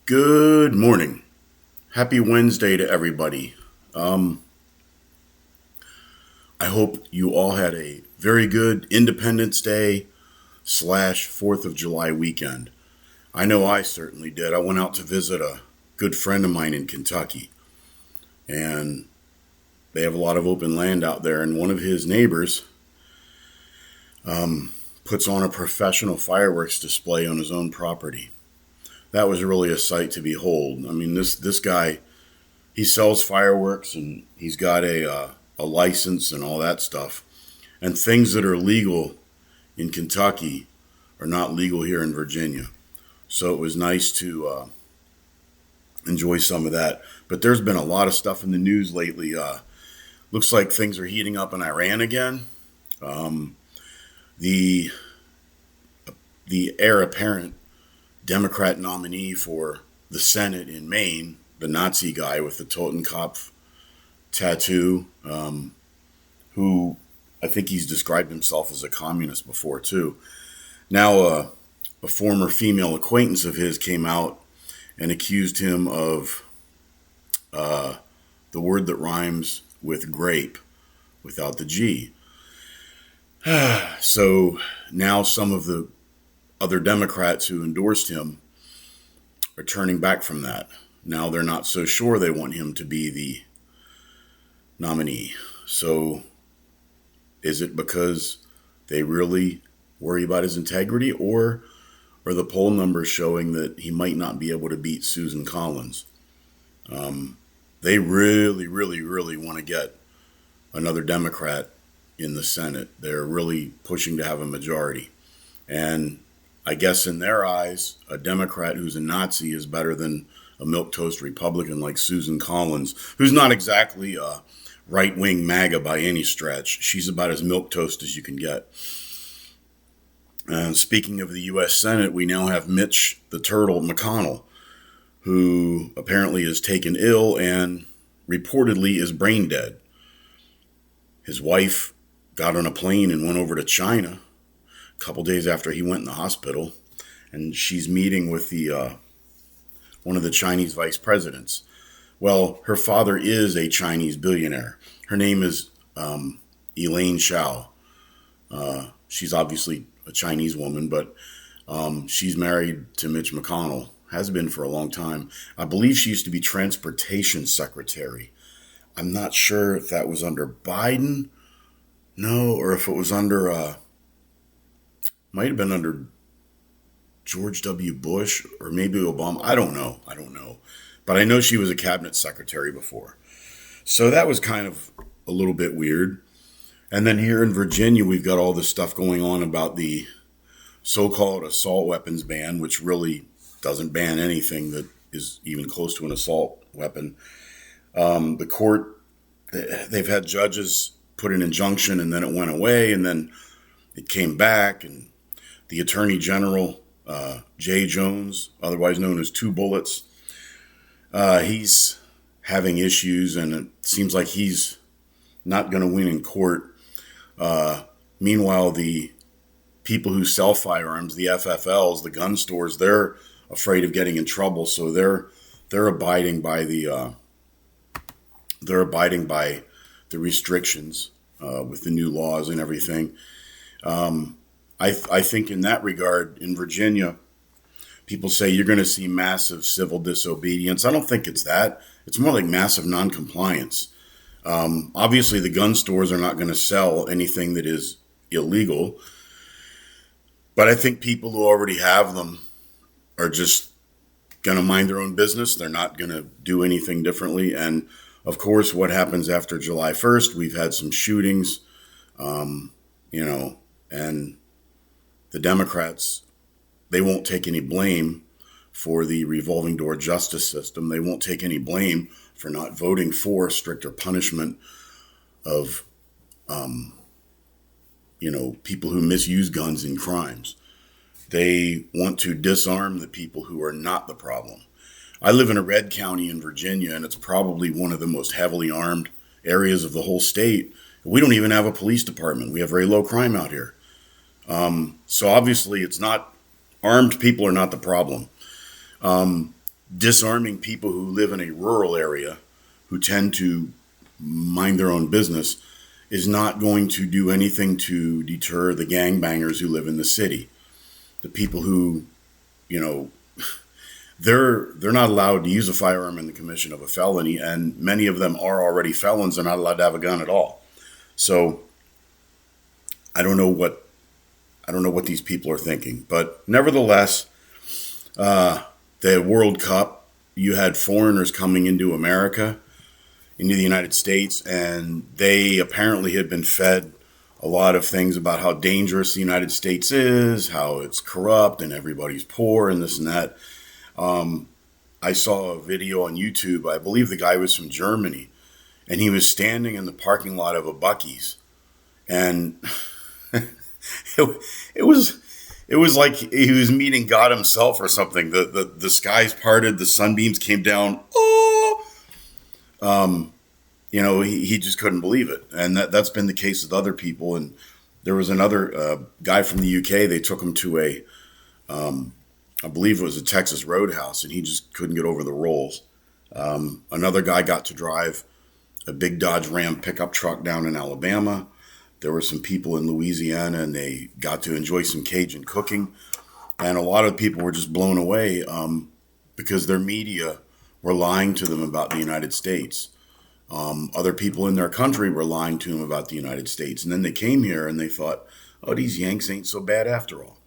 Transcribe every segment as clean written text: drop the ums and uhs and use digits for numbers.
Good morning. Happy Wednesday to everybody. I hope you all had a very good Independence Day slash 4th of July weekend. I know I certainly did. I went out to visit a good friend of mine in Kentucky, and they have a lot of open land out there, and one of his neighbors puts on a professional fireworks display on his own property. That was really a sight to behold. I mean, this guy, he sells fireworks and he's got a license and all that stuff. And things that are legal in Kentucky are not legal here in Virginia. So it was nice to enjoy some of that. But there's been a lot of stuff in the news lately. Looks like things are heating up in Iran again. The the heir apparent Democrat nominee for the Senate in Maine, the Nazi guy with the Totenkopf tattoo, who I think he's described himself as a communist before too. Now, a former female acquaintance of his came out and accused him of the word that rhymes with grape without the G. So now some of the other Democrats who endorsed him are turning back from that. Now they're not so sure they want him to be the nominee. So is it because they really worry about his integrity, or are the poll numbers showing that he might not be able to beat Susan Collins? They really, really, really want to get another Democrat in the Senate. They're really pushing to have a majority. And I guess in their eyes, a Democrat who's a Nazi is better than a milquetoast Republican like Susan Collins, who's not exactly a right-wing MAGA by any stretch. She's about as milquetoast as you can get. And speaking of the U.S. Senate, we now have Mitch the Turtle McConnell, who apparently is taken ill and reportedly is brain dead. His wife got on a plane and went over to China a couple days after he went in the hospital, and she's meeting with the one of the Chinese vice presidents. Well, her father is a Chinese billionaire. Her name is Elaine Chao. She's obviously a Chinese woman, but she's married to Mitch McConnell, has been for a long time. I believe she used to be transportation secretary. I'm not sure if that was under Biden, no, or if it was under, might have been under George W. Bush or maybe Obama. I don't know. But I know she was a cabinet secretary before. So that was kind of a little bit weird. And then here in Virginia, we've got all this stuff going on about the so-called assault weapons ban, which really doesn't ban anything that is even close to an assault weapon. The court, they've had judges put an injunction and then it went away and then it came back, and the Attorney General, Jay Jones, otherwise known as Two Bullets, he's having issues, and it seems like he's not going to win in court. Meanwhile, the people who sell firearms, the FFLs, the gun stores, they're afraid of getting in trouble, so they're abiding by the restrictions with the new laws and everything. I think in that regard, in Virginia, people say you're going to see massive civil disobedience. I don't think it's that. It's more like massive noncompliance. Obviously, the gun stores are not going to sell anything that is illegal. But I think people who already have them are just going to mind their own business. They're not going to do anything differently. And, of course, what happens after July 1st, we've had some shootings, and the Democrats, they won't take any blame for the revolving door justice system. They won't take any blame for not voting for stricter punishment of, people who misuse guns in crimes. They want to disarm the people who are not the problem. I live in a red county in Virginia, and it's probably one of the most heavily armed areas of the whole state. We don't even have a police department. We have very low crime out here. So obviously it's not, armed people are not the problem. disarming people who live in a rural area who tend to mind their own business is not going to do anything to deter the gangbangers who live in the city. The people who, you know, they're not allowed to use a firearm in the commission of a felony, and many of them are already felons and not allowed to have a gun at all. So I don't know what these people are thinking, but nevertheless, the World Cup, you had foreigners coming into America, into the United States, and they apparently had been fed a lot of things about how dangerous the United States is, how it's corrupt and everybody's poor and this and that. I saw a video on YouTube. I believe the guy was from Germany, and he was standing in the parking lot of a Buc-ee's, and it was like he was meeting God himself or something. The skies parted, the sunbeams came down. Oh, he just couldn't believe it, and that's been the case with other people. And there was another guy from the UK. They took him to I believe it was a Texas Roadhouse, and he just couldn't get over the rolls. Another guy got to drive a big Dodge Ram pickup truck down in Alabama. There were some people in Louisiana, and they got to enjoy some Cajun cooking. And a lot of people were just blown away because their media were lying to them about the United States. Other people in their country were lying to them about the United States. And then they came here and they thought, oh, these Yanks ain't so bad after all.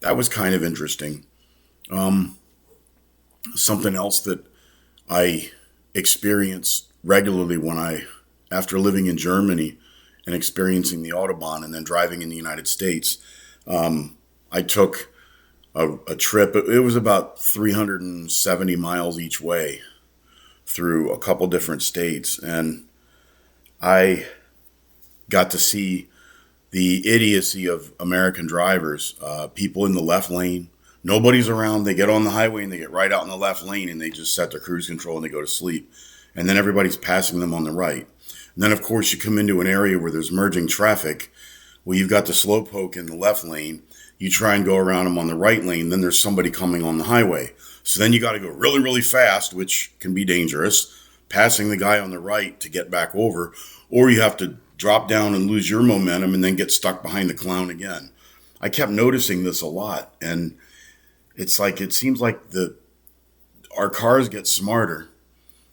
That was kind of interesting. Something else that I experienced regularly after living in Germany and experiencing the Autobahn and then driving in the United States, I took a trip. It was about 370 miles each way through a couple different states, and I got to see the idiocy of American drivers, people in the left lane. Nobody's around. They get on the highway and they get right out in the left lane and they just set their cruise control and they go to sleep. And then everybody's passing them on the right. And then, of course, you come into an area where there's merging traffic, where you've got the slowpoke in the left lane. You try and go around them on the right lane. Then there's somebody coming on the highway. So then you got to go really, really fast, which can be dangerous, passing the guy on the right to get back over. Or you have to drop down and lose your momentum and then get stuck behind the clown again. I kept noticing this a lot. And it seems like our cars get smarter,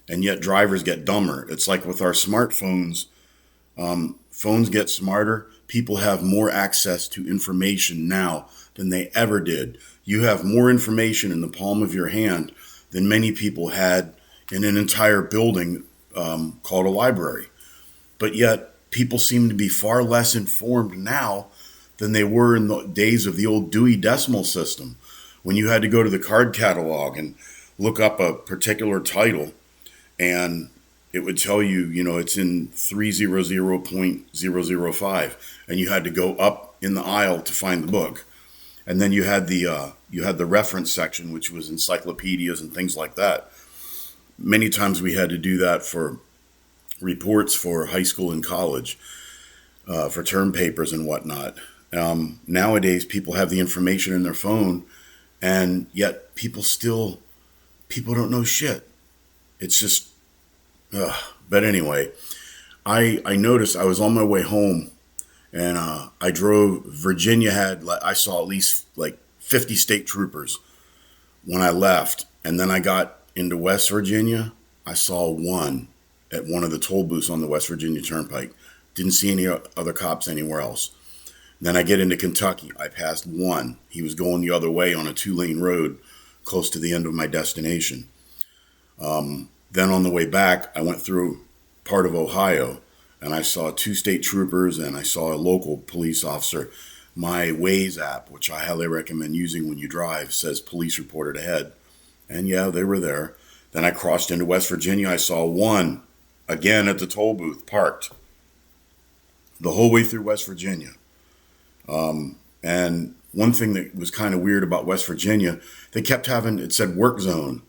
and yet drivers get dumber. It's like with our smartphones, phones get smarter. People have more access to information now than they ever did. You have more information in the palm of your hand than many people had in an entire building called a library. But yet people seem to be far less informed now than they were in the days of the old Dewey Decimal System, when you had to go to the card catalog and look up a particular title, and it would tell you, it's in 300.005, and you had to go up in the aisle to find the book. And then you had the reference section, which was encyclopedias and things like that. Many times we had to do that for reports for high school and college, for term papers and whatnot. Nowadays, people have the information in their phone, and yet people don't know shit. It's just, but anyway, I noticed I was on my way home, and I drove. Virginia I saw at least like 50 state troopers when I left, and then I got into West Virginia. I saw one at one of the toll booths on the West Virginia Turnpike. Didn't see any other cops anywhere else. Then I get into Kentucky. I passed one. He was going the other way on a 2-lane road close to the end of my destination. Then on the way back, I went through part of Ohio, and I saw 2 state troopers, and I saw a local police officer. My Waze app, which I highly recommend using when you drive, says police reported ahead. And yeah, they were there. Then I crossed into West Virginia. I saw one again at the toll booth parked the whole way through West Virginia. And one thing that was kind of weird about West Virginia, they kept having, it said work zone.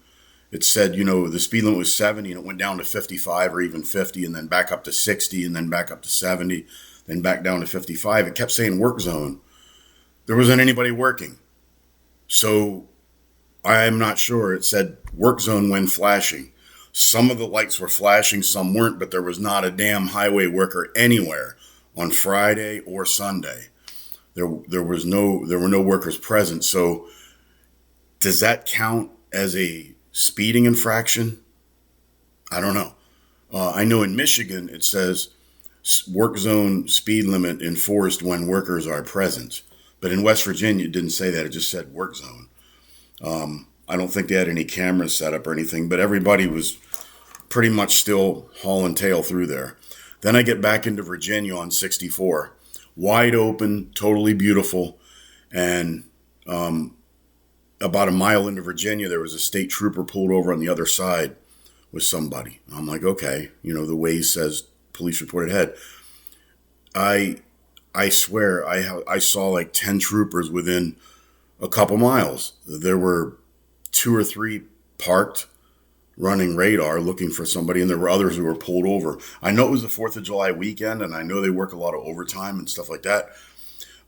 It said, the speed limit was 70 and it went down to 55 or even 50 and then back up to 60 and then back up to 70, then back down to 55. It kept saying work zone. There wasn't anybody working. So I'm not sure. It said work zone when flashing. Some of the lights were flashing, some weren't, but there was not a damn highway worker anywhere on Friday or Sunday. There were no workers present. So does that count as a speeding infraction? I don't know. I know in Michigan it says work zone speed limit enforced when workers are present. But in West Virginia, it didn't say that. It just said work zone. I don't think they had any cameras set up or anything, but everybody was pretty much still hauling tail through there. Then I get back into Virginia on 64. Wide open, totally beautiful. And about a mile into Virginia, there was a state trooper pulled over on the other side with somebody. I'm like, okay, the Waze says police reported ahead. I swear I saw like 10 troopers within a couple miles. There were 2 or 3 parked running radar looking for somebody, and there were others who were pulled over. I know it was the 4th of July weekend, and I know they work a lot of overtime and stuff like that,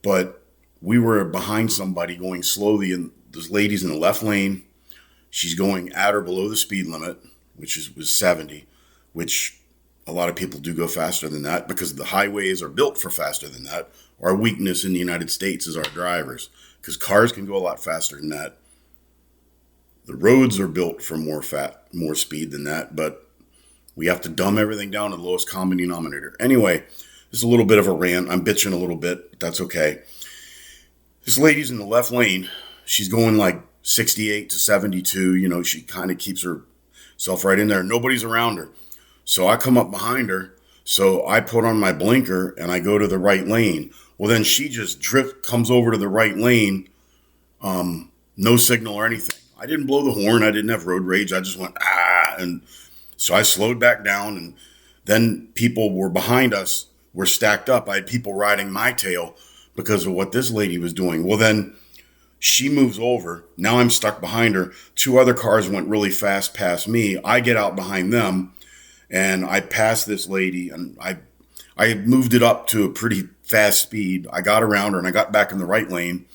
but we were behind somebody going slowly, and this lady's in the left lane. She's going at or below the speed limit, which was 70, which a lot of people do go faster than that because the highways are built for faster than that. Our weakness in the United States is our drivers, because cars can go a lot faster than that. The roads are built for more speed than that, but we have to dumb everything down to the lowest common denominator. Anyway, this is a little bit of a rant. I'm bitching a little bit, but that's okay. This lady's in the left lane. She's going like 68 to 72. She kind of keeps herself right in there. Nobody's around her. So I come up behind her. So I put on my blinker and I go to the right lane. Well, then she just comes over to the right lane. No signal or anything. I didn't blow the horn. I didn't have road rage. I just went, ah. And so I slowed back down, and then people were behind us, were stacked up. I had people riding my tail because of what this lady was doing. Well, then she moves over. Now I'm stuck behind her. 2 other cars went really fast past me. I get out behind them, and I passed this lady, and I moved it up to a pretty fast speed. I got around her, and I got back in the right lane,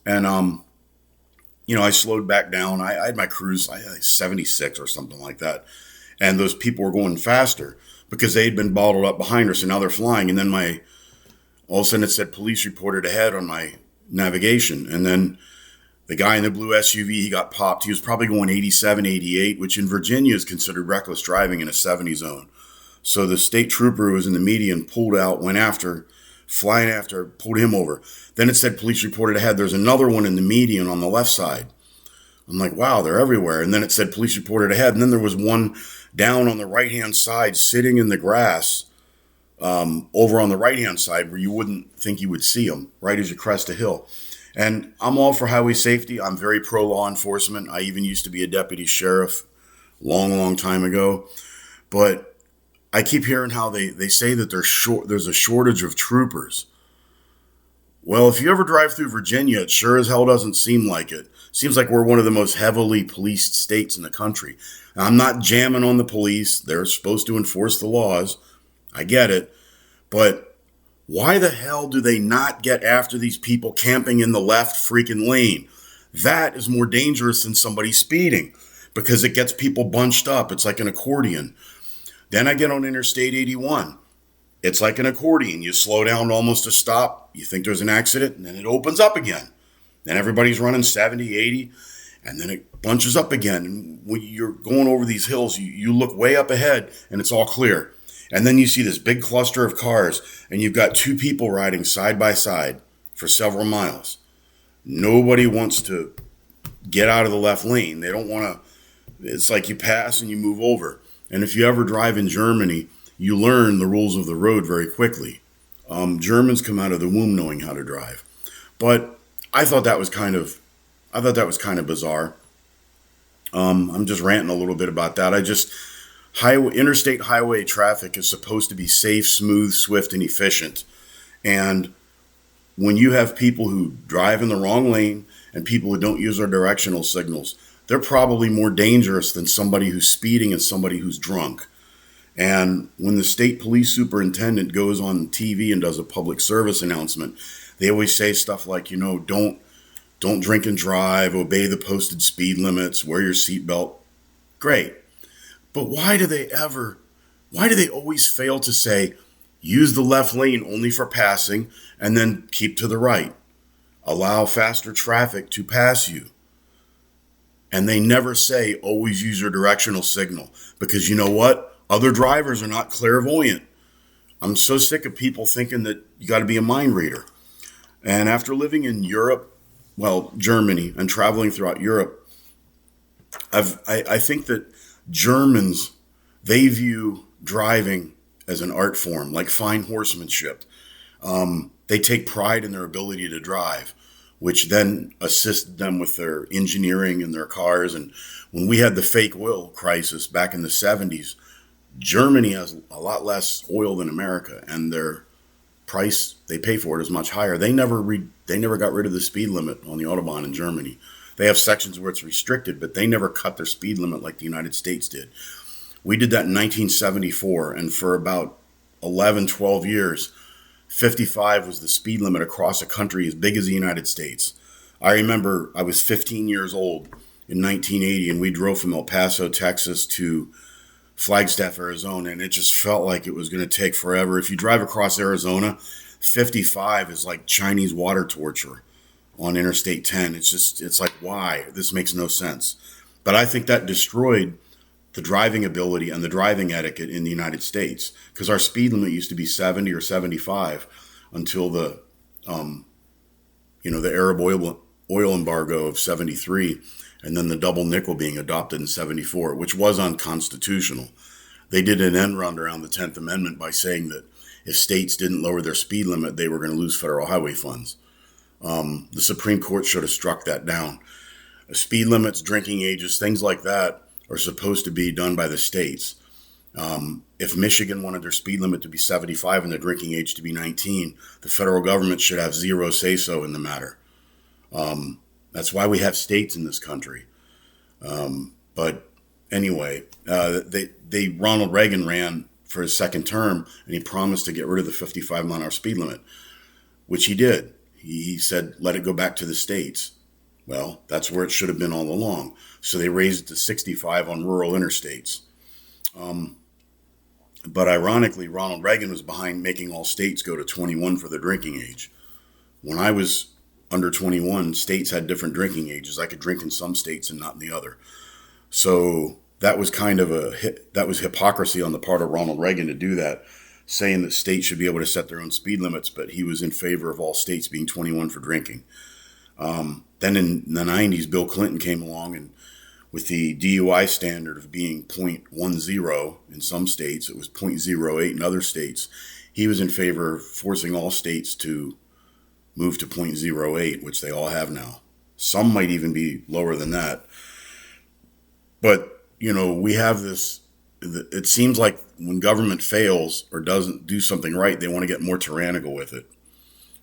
and I slowed back down. I had my cruise, I had 76 or something like that. And those people were going faster because they had been bottled up behind her. So now they're flying. And then all of a sudden it said police reported ahead on my navigation. And then the guy in the blue SUV, he got popped. He was probably going 87, 88, which in Virginia is considered reckless driving in a 70 zone. So the state trooper who was in the median pulled out, flying after, pulled him over. Then it said police reported ahead. There's another one in the median on the left side. I'm like, wow, they're everywhere. And then it said police reported ahead. And then there was one down on the right-hand side sitting in the grass over on the right-hand side where you wouldn't think you would see them, right as you crest a hill. And I'm all for highway safety. I'm very pro-law enforcement. I even used to be a deputy sheriff long, long time ago. But I keep hearing how they say that there's a shortage of troopers. Well, if you ever drive through Virginia, it sure as hell doesn't seem like it. Seems like we're one of the most heavily policed states in the country. Now, I'm not jamming on the police. They're supposed to enforce the laws. I get it. But why the hell do they not get after these people camping in the left freaking lane? That is more dangerous than somebody speeding because it gets people bunched up. It's like an accordion. Then I get on Interstate 81. It's like an accordion. You slow down to almost a stop. You think there's an accident, and then it opens up again. Then everybody's running 70, 80, and then it bunches up again. And when you're going over these hills, you look way up ahead, and it's all clear. And then you see this big cluster of cars, and you've got 2 people riding side by side for several miles. Nobody wants to get out of the left lane. They don't want to. It's like you pass and you move over. And if you ever drive in Germany, you learn the rules of the road very quickly. Germans come out of the womb knowing how to drive. But I thought that was kind of bizarre. I'm just ranting a little bit about that. Interstate highway traffic is supposed to be safe, smooth, swift, and efficient. And when you have people who drive in the wrong lane and people who don't use their directional signals, they're probably more dangerous than somebody who's speeding and somebody who's drunk. And when the state police superintendent goes on TV and does a public service announcement, they always say stuff like, don't don't drink and drive, obey the posted speed limits, wear your seatbelt. Great. But why do they always fail to say, use the left lane only for passing and then keep to the right? Allow faster traffic to pass you. And they never say, always use your directional signal. Because you know what? Other drivers are not clairvoyant. I'm so sick of people thinking that you got to be a mind reader. And after living in Europe, well, Germany, and traveling throughout Europe, I think that Germans, they view driving as an art form, like fine horsemanship. They take pride in their ability to drive, which then assists them with their engineering and their cars. And when we had the fake oil crisis back in the 70s, Germany has a lot less oil than America, and their price they pay for it is much higher. They never got rid of the speed limit on the Autobahn in Germany. They have sections where it's restricted, but they never cut their speed limit like the United States did. We did that in 1974, and for about 11, 12 years, 55 was the speed limit across a country as big as the United States. I remember I was 15 years old in 1980, and we drove from El Paso, Texas to Flagstaff, Arizona, and it just felt like it was going to take forever. If you drive across Arizona, 55 is like Chinese water torture on Interstate 10. It's like, why? This makes no sense. But I think that destroyed the driving ability and the driving etiquette in the United States, because our speed limit used to be 70 or 75 until the Arab oil embargo of 73, and then the double nickel being adopted in 74, which was unconstitutional. They did an end run around the 10th Amendment by saying that if states didn't lower their speed limit, they were going to lose federal highway funds. The Supreme Court should have struck that down. Speed limits, drinking ages, things like that are supposed to be done by the states. If Michigan wanted their speed limit to be 75 and their drinking age to be 19, the federal government should have zero say-so in the matter. That's why we have states in this country. But anyway, Ronald Reagan ran for his second term, and he promised to get rid of the 55-mile-an-hour speed limit, which he did. He said, let it go back to the states. Well, that's where it should have been all along. So they raised it to 65 on rural interstates. But ironically, Ronald Reagan was behind making all states go to 21 for the drinking age. When I was under 21, states had different drinking ages. I could drink in some states and not in the other. So that was kind of that was hypocrisy on the part of Ronald Reagan to do that, saying that states should be able to set their own speed limits, but he was in favor of all states being 21 for drinking. Then in the 90s, Bill Clinton came along, and with the DUI standard of being .10 in some states, it was .08 in other states. He was in favor of forcing all states to move to .08, which they all have now. Some might even be lower than that. But, we have this, it seems like when government fails or doesn't do something right, they want to get more tyrannical with it.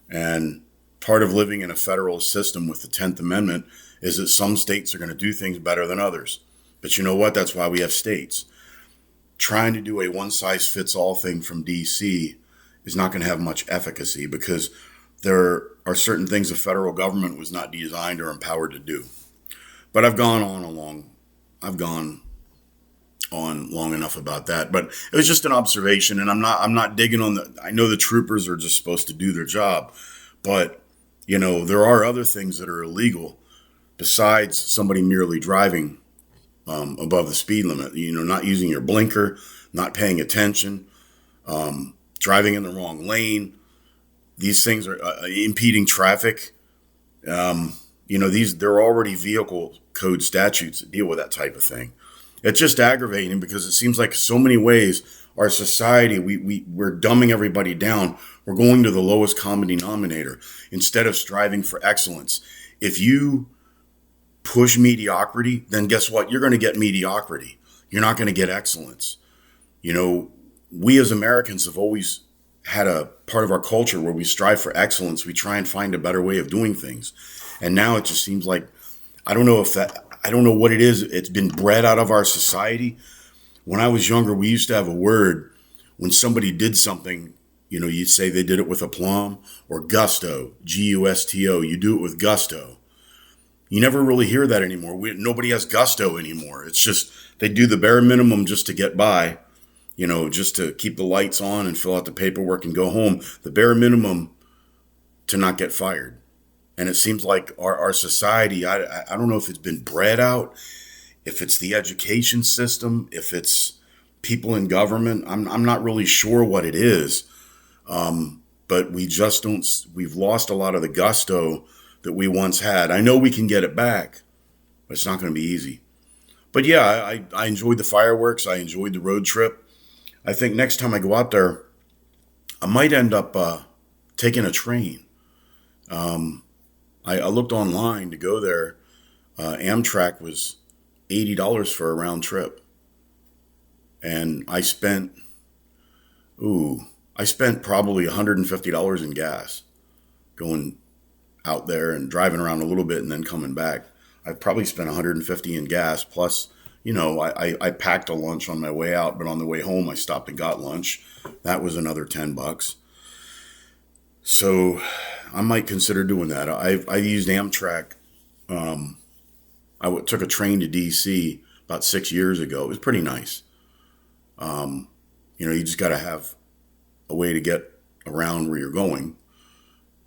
And part of living in a federal system with the 10th Amendment is that some states are going to do things better than others. But you know what? That's why we have states. Trying to do a one-size-fits-all thing from D.C. is not going to have much efficacy, because there are certain things the federal government was not designed or empowered to do. But I've gone on long enough about that. But it was just an observation, and I'm not digging on I know the troopers are just supposed to do their job, but there are other things that are illegal besides somebody merely driving above the speed limit. Not using your blinker, not paying attention, driving in the wrong lane. These things are impeding traffic. There are already vehicle code statutes that deal with that type of thing. It's just aggravating, because it seems like so many ways our society, we're dumbing everybody down. We're going to the lowest common denominator instead of striving for excellence. If you push mediocrity, then guess what? You're going to get mediocrity. You're not going to get excellence. We as Americans have always had a part of our culture where we strive for excellence. We try and find a better way of doing things. And now it just seems like, I don't know what it is. It's been bred out of our society. When I was younger, we used to have a word when somebody did something, you'd say they did it with aplomb or gusto, Gusto. You do it with gusto. You never really hear that anymore. Nobody has gusto anymore. It's just they do the bare minimum just to get by, just to keep the lights on and fill out the paperwork and go home. The bare minimum to not get fired. And it seems like our society, I don't know if it's been bred out, if it's the education system, if it's people in government. I'm not really sure what it is. But we've lost a lot of the gusto that we once had. I know we can get it back, but it's not going to be easy. But yeah, I enjoyed the fireworks. I enjoyed the road trip. I think next time I go out there, I might end up taking a train. I looked online to go there. Amtrak was $80 for a round trip. And I spent probably $150 in gas going out there and driving around a little bit and then coming back. I probably spent $150 in gas. Plus, I packed a lunch on my way out, but on the way home, I stopped and got lunch. That was another $10. So I might consider doing that. I used Amtrak. Took a train to DC about 6 years ago. It was pretty nice. You just got to have a way to get around where you're going.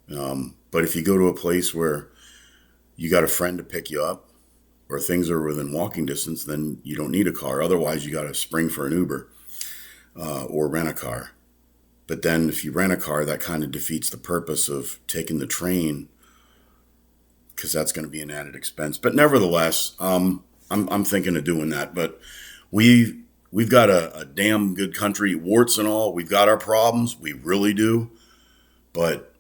But if you go to a place where you got a friend to pick you up or things are within walking distance, then you don't need a car. Otherwise, you got to spring for an Uber or rent a car. But then if you rent a car, that kind of defeats the purpose of taking the train because that's going to be an added expense. But nevertheless, I'm thinking of doing that. But we've got a damn good country, warts and all. We've got our problems. We really do. But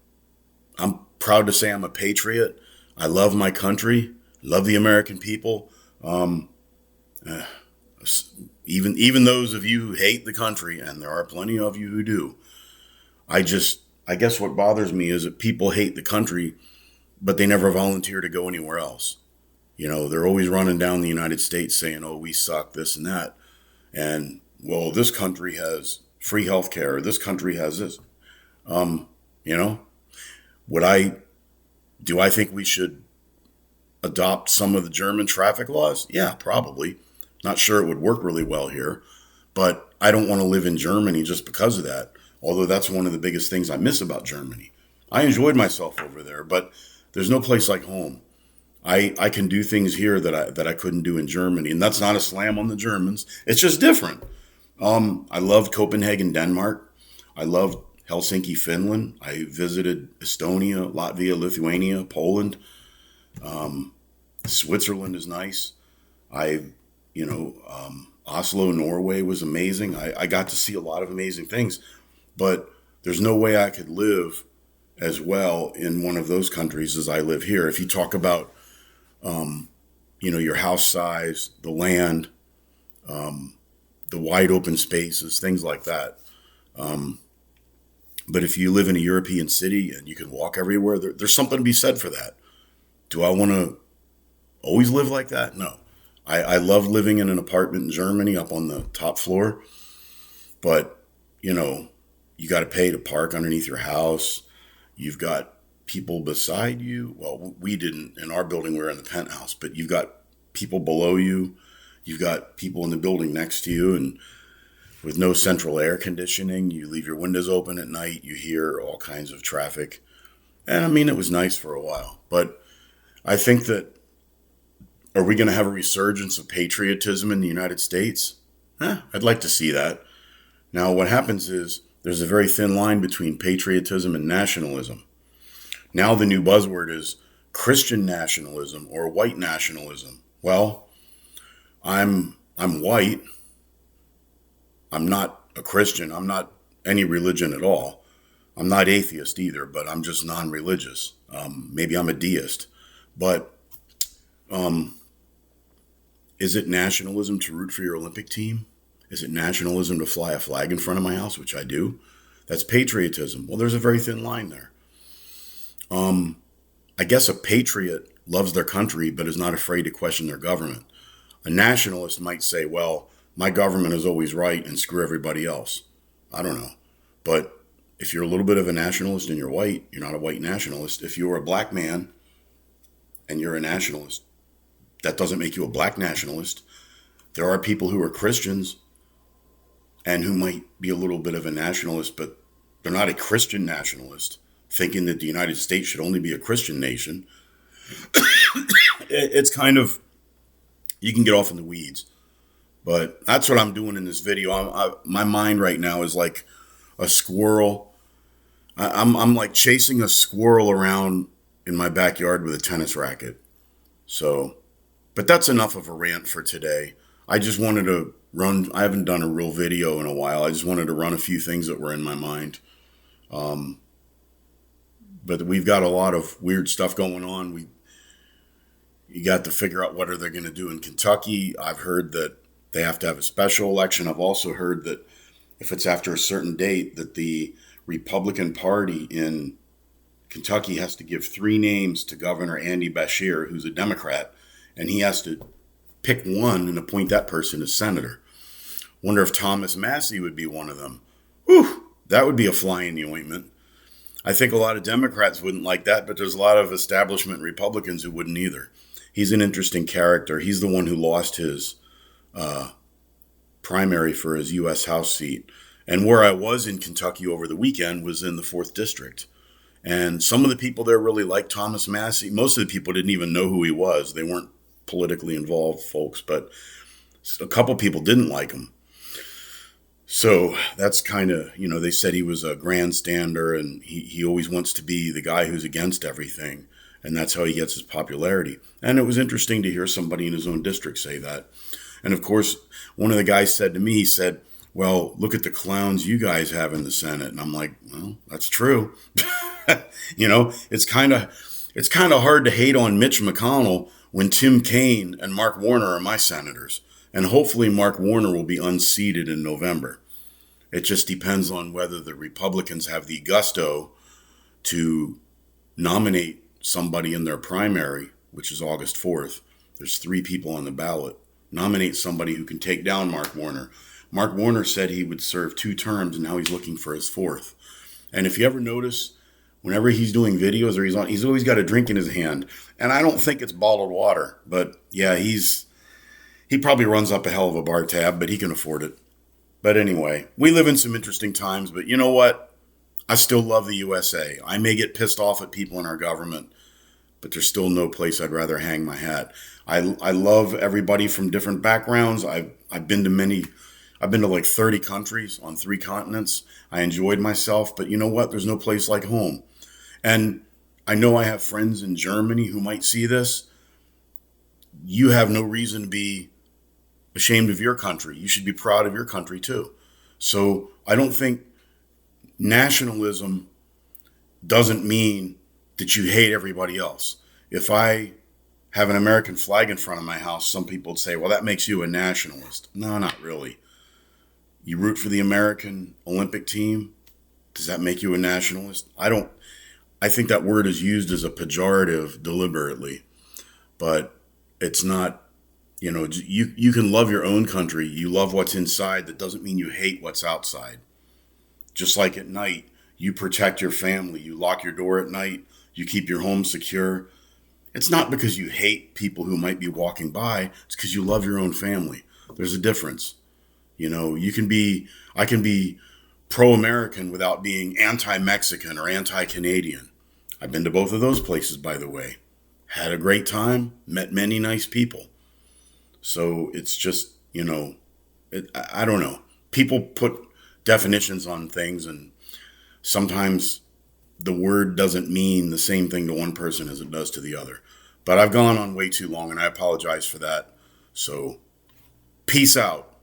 I'm proud to say I'm a patriot. I love my country. Love the American people. Even those of you who hate the country, and there are plenty of you who do, I guess what bothers me is that people hate the country, but they never volunteer to go anywhere else. They're always running down the United States saying, oh, we suck, this and that. And, well, this country has free health care. This country has this. Do I think we should adopt some of the German traffic laws? Yeah, probably. Not sure it would work really well here, but I don't want to live in Germany just because of that. Although that's one of the biggest things I miss about Germany. I enjoyed myself over there, but there's no place like home. I can do things here that I couldn't do in Germany, and that's not a slam on the Germans. It's just different. I loved Copenhagen, Denmark. I loved Helsinki, Finland. I visited Estonia, Latvia, Lithuania, Poland. Switzerland is nice. Oslo, Norway was amazing. I got to see a lot of amazing things, but there's no way I could live as well in one of those countries as I live here. If you talk about, your house size, the land, the wide open spaces, things like that. But if you live in a European city and you can walk everywhere, there's something to be said for that. Do I want to always live like that? No. I love living in an apartment in Germany up on the top floor. But, you got to pay to park underneath your house. You've got people beside you. Well, we didn't in our building. We were in the penthouse. But you've got people below you. You've got people in the building next to you. And with no central air conditioning, you leave your windows open at night. You hear all kinds of traffic. And it was nice for a while. But I think that, are we going to have a resurgence of patriotism in the United States? I'd like to see that. Now, what happens is there's a very thin line between patriotism and nationalism. Now the new buzzword is Christian nationalism or white nationalism. Well, I'm white. I'm not a Christian. I'm not any religion at all. I'm not atheist either, but I'm just non-religious. Maybe I'm a deist. But is it nationalism to root for your Olympic team? Is it nationalism to fly a flag in front of my house, which I do? That's patriotism. Well, there's a very thin line there. I guess a patriot loves their country, but is not afraid to question their government. A nationalist might say, well, my government is always right and screw everybody else. I don't know. But if you're a little bit of a nationalist and you're white, you're not a white nationalist. If you're a black man and you're a nationalist. That doesn't make you a black nationalist. There are people who are Christians and who might be a little bit of a nationalist, but they're not a Christian nationalist, thinking that the United States should only be a Christian nation. It's kind of, you can get off in the weeds. But that's what I'm doing in this video. My mind right now is like a squirrel. I'm like chasing a squirrel around in my backyard with a tennis racket. So, but that's enough of a rant for today. I just wanted to I haven't done a real video in a while. I just wanted to run a few things that were in my mind. But we've got a lot of weird stuff going on. You got to figure out what are they going to do in Kentucky. I've heard that they have to have a special election. I've also heard that if it's after a certain date, that the Republican Party in Kentucky has to give 3 names to Governor Andy Beshear, who's a Democrat, and he has to pick one and appoint that person as senator. Wonder if Thomas Massie would be one of them. Whew, that would be a fly in the ointment. I think a lot of Democrats wouldn't like that, but there's a lot of establishment Republicans who wouldn't either. He's an interesting character. He's the one who lost his primary for his U.S. House seat. And where I was in Kentucky over the weekend was in the 4th District. And some of the people there really liked Thomas Massie. Most of the people didn't even know who he was. They weren't politically involved folks, but a couple people didn't like him. So that's kind of, they said he was a grandstander and he always wants to be the guy who's against everything. And that's how he gets his popularity. And it was interesting to hear somebody in his own district say that. And of course, one of the guys said to me, he said, well, look at the clowns you guys have in the Senate. And I'm like, well, that's true. It's kind of hard to hate on Mitch McConnell when Tim Kaine and Mark Warner are my senators. And hopefully Mark Warner will be unseated in November. It just depends on whether the Republicans have the gusto to nominate somebody in their primary, which is August 4th. There's 3 people on the ballot. Nominate somebody who can take down Mark Warner. Mark Warner said he would serve 2 terms, and now he's looking for his 4th. And if you ever notice, whenever he's doing videos or he's always got a drink in his hand. And I don't think it's bottled water, but yeah, he probably runs up a hell of a bar tab, but he can afford it. But anyway, we live in some interesting times, but you know what? I still love the USA. I may get pissed off at people in our government, but there's still no place I'd rather hang my hat. I love everybody from different backgrounds. I've been to like 30 countries on 3 continents. I enjoyed myself, but you know what? There's no place like home. And I know I have friends in Germany who might see this. You have no reason to be ashamed of your country. You should be proud of your country too. So I don't think nationalism doesn't mean that you hate everybody else. If I have an American flag in front of my house, some people would say, well, that makes you a nationalist. No, not really. You root for the American Olympic team. Does that make you a nationalist? I think that word is used as a pejorative deliberately, but it's not, you can love your own country. You love what's inside. That doesn't mean you hate what's outside. Just like at night, you protect your family. You lock your door at night. You keep your home secure. It's not because you hate people who might be walking by. It's because you love your own family. There's a difference. I can be pro-American without being anti-Mexican or anti-Canadian. I've been to both of those places, by the way. Had a great time, met many nice people. So it's just, I don't know. People put definitions on things, and sometimes the word doesn't mean the same thing to one person as it does to the other. But I've gone on way too long, and I apologize for that. So peace out.